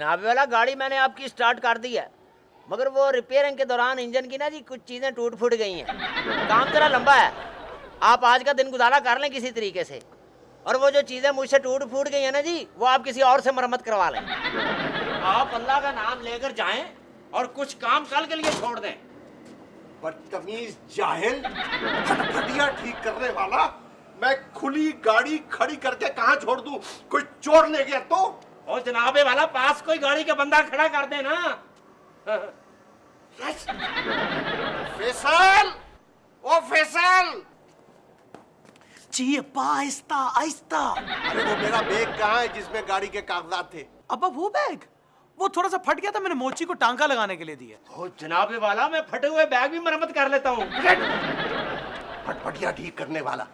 जनाब वाला गाड़ी मैंने आपकी स्टार्ट कर दी है, मगर वो रिपेयरिंग के दौरान इंजन की ना जी कुछ चीज़ें टूट फूट गई हैं। काम जरा लंबा है, आप आज का दिन गुजारा कर लें किसी तरीके से, और वो जो चीज़ें मुझसे टूट फूट गई हैं ना जी, वो आप किसी और से मरम्मत करवा लें। आप अल्लाह का नाम लेकर जाएं और कुछ काम कल के लिए छोड़ दें। बदतमीज जाहिल, फटफटिया ठीक करने वाला। मैं खुली गाड़ी खड़ी करके कहाँ छोड़ दूं? कोई चोर ले गया तो? और जनाबे वाला पास कोई गाड़ी का बंदा खड़ा कर दे ना। फैसल, ओ फैसल। जी अब्बा, आहिस्ता आहिस्ता। अरे वो मेरा बैग कहाँ है जिसमें गाड़ी के कागजात थे? अब्बा वो बैग, वो थोड़ा सा फट गया था, मैंने मोची को टांका लगाने के लिए दिया। ओ जनाबे वाला, मैं फटे हुए बैग भी मरम्मत कर लेता हूँ। फटफटिया ठीक करने वाला।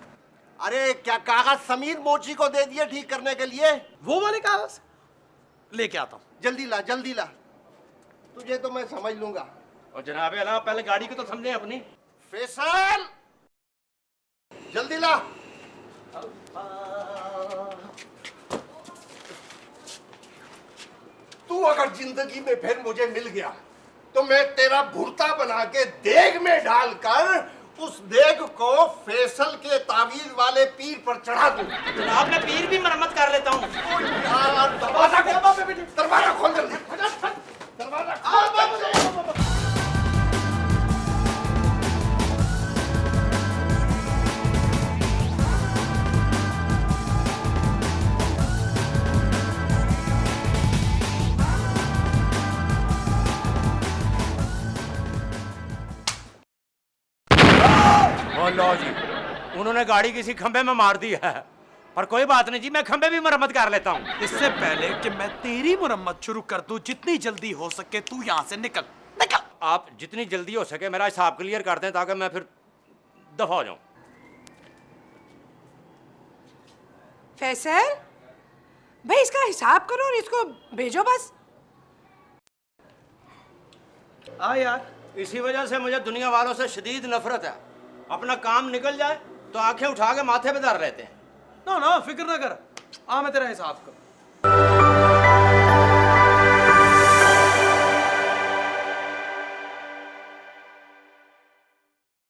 अरे क्या कागज समीर मोची को दे दिए ठीक करने के लिए? वो वाले कागज लेके आता हूँ। जल्दी ला, जल्दी ला। तुझे तो मैं समझ लूंगा। और जनाबे वाला पहले गाड़ी को तो समझे अपनी। फैसल, जल्दी ला। तू अगर जिंदगी में फिर मुझे मिल गया तो मैं तेरा भुर्ता बना के देग में डालकर उस देग को फैसल के तावीज वाले पीर पर चढ़ा दूं। जनाब मैं पीर भी मरम्मत कर लेता हूँ। दरवाजा खोल, दरवाजा खोल जल्दी। दरवाजा खोल। लो जी, उन्होंने गाड़ी किसी खंबे में मार दी है, पर कोई बात नहीं जी, मैं खंबे भी मरम्मत कर लेता हूँ। इससे पहले कि मैं तेरी मुरम्मत शुरू कर दूं, जितनी जल्दी हो सके तू यहाँ से निकल निकल। आप जितनी जल्दी हो सके मेरा हिसाब क्लियर कर दें ताकि मैं फिर दफा हो जाऊं। फैसल भाई, इसका हिसाब करो और इसको भेजो बस। आ यार, इसी वजह से मुझे दुनिया वालों से शदीद नफरत है। अपना काम निकल जाए तो आंखें उठा के माथे पे धर लेते हैं। ना ना फिक्र ना कर, आ मैं तेरा हिसाब कर।